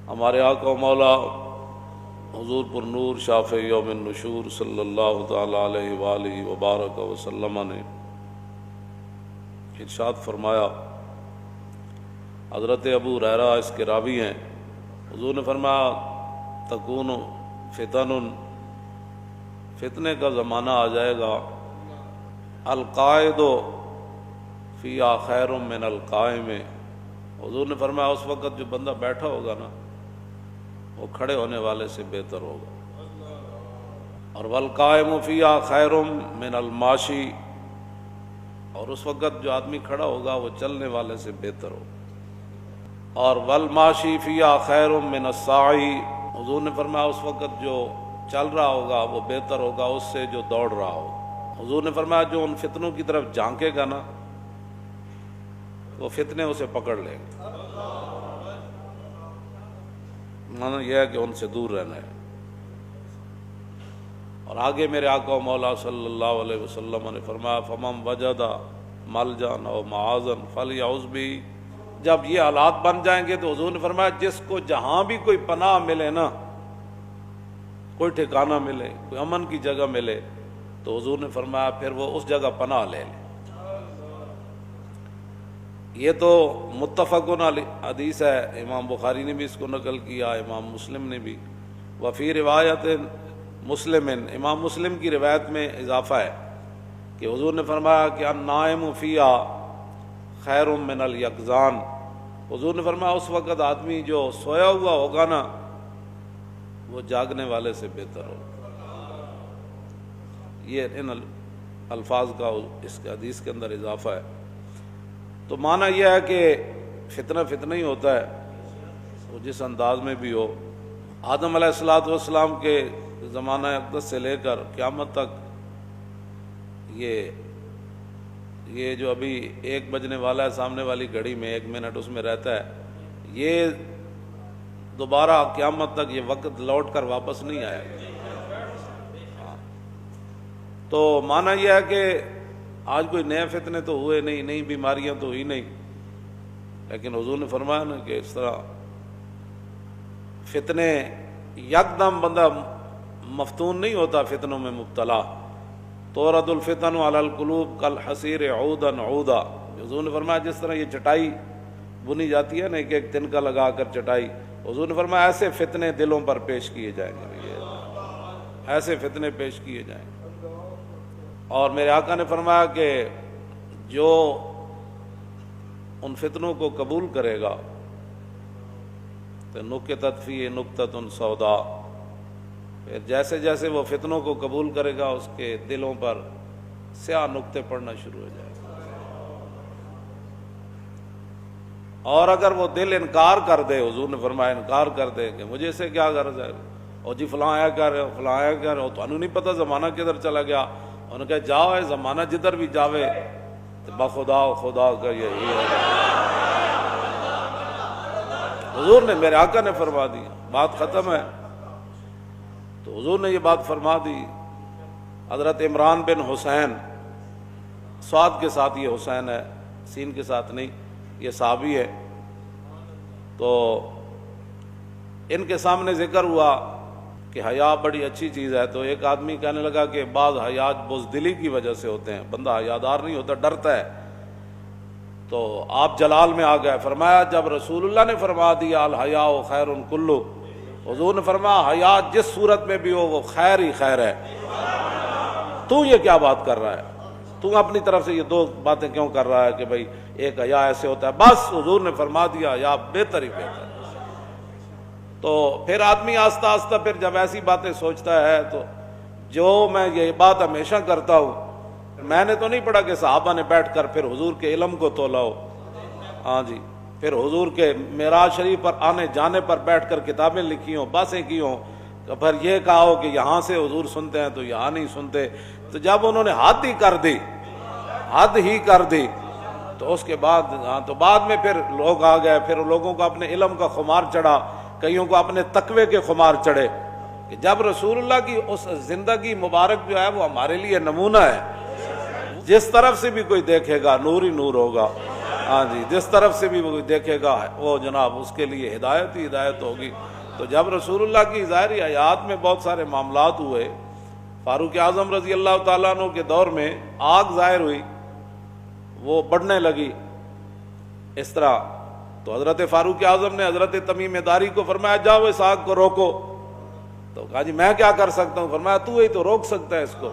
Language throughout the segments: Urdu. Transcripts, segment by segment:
ہمارے آقا و مولا حضور پر نور شافع یوم النشور صلی اللہ تعالی علیہ وآلہ وبارک وسلم نے ارشاد فرمایا، حضرت ابو ہریرہ اس کے راوی ہیں، حضور نے فرمایا تکون فتن، فتنے کا زمانہ آ جائے گا، القائد فیہا خیر من القائم، حضور نے فرمایا اس وقت جو بندہ بیٹھا ہوگا نا وہ کھڑے ہونے والے سے بہتر ہوگا، اور والقائم فیہا خیر من الماشی، اور اس وقت جو آدمی کھڑا ہوگا وہ چلنے والے سے بہتر ہوگا، اور والماشی فیہا خیر من الساعی، حضور نے فرمایا اس وقت جو چل رہا ہوگا وہ بہتر ہوگا اس سے جو دوڑ رہا ہوگا۔ حضور نے فرمایا جو ان فتنوں کی طرف جھانکے گا نا وہ فتنے اسے پکڑ لیں گے، مانا یہ ہے کہ ان سے دور رہنا ہے۔ اور آگے میرے آقا و مولا صلی اللہ علیہ وسلم نے فرمایا فمن وجد ملجا او معاذا فلیعوذ بہ، جب یہ حالات بن جائیں گے تو حضور نے فرمایا جس کو جہاں بھی کوئی پناہ ملے نا، کوئی ٹھکانہ ملے، کوئی امن کی جگہ ملے، تو حضور نے فرمایا پھر وہ اس جگہ پناہ لے لے۔ یہ تو متفقن علیہ حدیث ہے، امام بخاری نے بھی اس کو نقل کیا، امام مسلم نے بھی، وفی روایت مسلم، امام مسلم کی روایت میں اضافہ ہے کہ حضور نے فرمایا کہ النائم فیہا خیر من الیقظان، حضور نے فرمایا اس وقت آدمی جو سویا ہوا ہوگا نا وہ جاگنے والے سے بہتر ہوگا۔ یہ ان الفاظ کا اس کے حدیث کے اندر اضافہ ہے۔ تو معنی یہ ہے کہ فتنہ ہی ہوتا ہے، وہ جس انداز میں بھی ہو۔ آدم علیہ السلام کے زمانہ اقدس سے لے کر قیامت تک یہ جو ابھی 1 بجنے والا ہے سامنے والی گھڑی میں 1 منٹ اس میں رہتا ہے، یہ دوبارہ قیامت تک یہ وقت لوٹ کر واپس نہیں آئے گا۔ تو معنی یہ ہے کہ آج کوئی نئے فتنے تو ہوئے نہیں، نئی بیماریاں تو ہوئی نہیں، لیکن حضور نے فرمایا نا کہ اس طرح فتنے یکدم بندہ مفتون نہیں ہوتا، فتنوں میں مبتلا۔ تورد الفتن علی القلوب کالحصیر عودا عودا، حضور نے فرمایا جس طرح یہ چٹائی بنی جاتی ہے نا ایک ایک تنکا لگا کر چٹائی، حضور نے فرمایا ایسے فتنے دلوں پر پیش کیے جائیں گے، ایسے فتنے پیش کیے جائیں گے۔ اور میرے آقا نے فرمایا کہ جو ان فتنوں کو قبول کرے گا تو نکتت فیہ نکتۃ سودا، پھر جیسے جیسے وہ فتنوں کو قبول کرے گا اس کے دلوں پر سیاہ نقطے پڑنا شروع ہو جائے گا، اور اگر وہ دل انکار کر دے، حضور نے فرمایا انکار کر دے کہ مجھے اس سے کیا غرض ہے، اور جی فلاں آیا کر رہے ہو، فلاں آیا کر رہے ہو، تو نہیں پتہ زمانہ کدھر چلا گیا، انہوں نے کہا جاؤ ہے زمانہ جدھر بھی جاوے تو بخدا خدا کا یہی ہے۔ حضور نے میرے آقا نے فرما دی، بات ختم ہے۔ تو حضور نے یہ بات فرما دی۔ حضرت عمران بن حسین، صاد کے ساتھ یہ حسین ہے، سین کے ساتھ نہیں، یہ صحابی ہے، تو ان کے سامنے ذکر ہوا کہ حیا بڑی اچھی چیز ہے، تو ایک آدمی کہنے لگا کہ بعض حیات بزدلی کی وجہ سے ہوتے ہیں، بندہ حیادار نہیں ہوتا، ڈرتا ہے۔ تو آپ جلال میں آ گئے، فرمایا جب رسول اللہ نے فرما دیا الحیاء خیر کلو، حضور نے فرمایا حیا جس صورت میں بھی ہو وہ خیر ہی خیر ہے، تو یہ کیا بات کر رہا ہے، تو اپنی طرف سے یہ 2 باتیں کیوں کر رہا ہے کہ بھئی ایک حیا ایسے ہوتا ہے، بس حضور نے فرما دیا حیا بہتر ہی بہتر۔ تو پھر آدمی آہستہ آہستہ پھر جب ایسی باتیں سوچتا ہے، تو جو میں یہ بات ہمیشہ کرتا ہوں، میں نے تو نہیں پڑھا کہ صحابہ نے بیٹھ کر پھر حضور کے علم کو تولا ہو، ہاں جی، پھر حضور کے معراج شریف پر آنے جانے پر بیٹھ کر کتابیں لکھی ہوں، باتیں کی ہوں، تو پھر یہ کہا ہو کہ یہاں سے حضور سنتے ہیں تو یہاں نہیں سنتے۔ تو جب انہوں نے حد ہی کر دی تو اس کے بعد تو بعد میں پھر لوگ آ گئے، پھر لوگوں کو اپنے علم کا خمار چڑھا، کئیوں کو اپنے تقوی کے خمار چڑھے، کہ جب رسول اللہ کی اس زندگی مبارک جو ہے وہ ہمارے لیے نمونہ ہے، جس طرف سے بھی کوئی دیکھے گا نور ہی نور ہوگا۔ ہاں جی، جس طرف سے بھی وہ دیکھے گا وہ جناب اس کے لیے ہدایت ہی ہدایت ہوگی۔ تو جب رسول اللہ کی ظاہری حیات میں بہت سارے معاملات ہوئے، فاروق اعظم رضی اللہ تعالیٰ عنہ کے دور میں آگ ظاہر ہوئی، وہ بڑھنے لگی اس طرح، تو حضرت فاروق اعظم نے حضرت تمیم داری کو فرمایا جاؤ اس آگ کو روکو، تو کہا جی میں کیا کر سکتا ہوں؟ فرمایا تو ہی تو روک سکتا ہے اس کو۔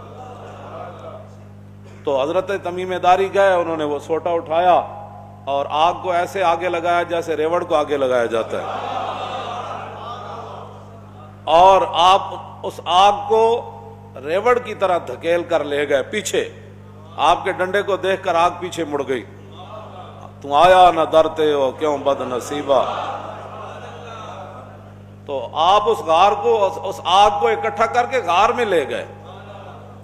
تو حضرت تمیم داری گئے، انہوں نے وہ سوٹا اٹھایا اور آگ کو ایسے آگے لگایا جیسے ریوڑ کو آگے لگایا جاتا ہے، اور آپ اس آگ کو ریوڑ کی طرح دھکیل کر لے گئے پیچھے۔ آپ کے ڈنڈے کو دیکھ کر آگ پیچھے مڑ گئی۔ تم آیا نہ ڈرتے ہو کیوں بد نصیبہ۔ تو آپ اس غار کو، اس آگ کو اکٹھا کر کے غار میں لے گئے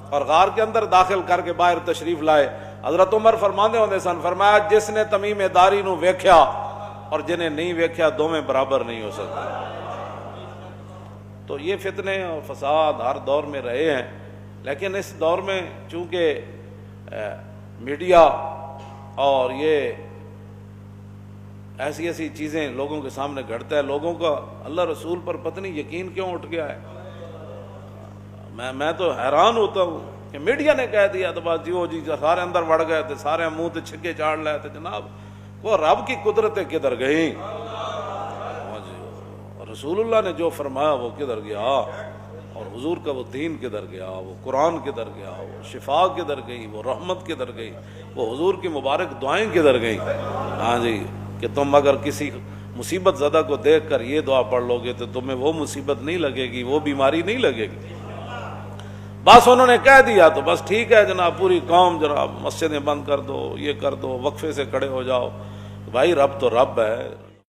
اور غار کے اندر داخل کر کے باہر تشریف لائے۔ حضرت عمر فرماندے ہوندے سن، فرمایا جس نے تمیم داری نو ویکھیا اور جنہیں نہیں ویکھیا دونوں برابر نہیں ہو سکتے۔ تو یہ فتنے اور فساد ہر دور میں رہے ہیں، لیکن اس دور میں چونکہ میڈیا اور یہ ایسی ایسی چیزیں لوگوں کے سامنے گھڑتا ہے، لوگوں کا اللہ رسول پر پتہ نہیں یقین کیوں اٹھ گیا ہے۔ میں تو حیران ہوتا ہوں کہ میڈیا نے کہہ دیا تو بس جی سارے اندر بڑھ گئے تھے، سارے منہ تے چھکے چاڑ لائے تھے۔ جناب وہ رب کی قدرتیں کدھر گئیں؟ رسول اللہ نے جو فرمایا وہ کدھر گیا، اور حضور کا وہ دین کدھر گیا، وہ قرآن کدھر گیا، وہ شفا کدھر گئی، وہ رحمت کدھر گئی، وہ حضور کی مبارک دعائیں کدھر گئیں؟ ہاں جی، کہ تم اگر کسی مصیبت زدہ کو دیکھ کر یہ دعا پڑھ لو گے تو تمہیں وہ مصیبت نہیں لگے گی، وہ بیماری نہیں لگے گی۔ بس انہوں نے کہہ دیا تو بس ٹھیک ہے جناب، پوری قوم جناب مسجدیں بند کر دو، یہ کر دو، وقفے سے کھڑے ہو جاؤ۔ بھائی رب تو رب ہے،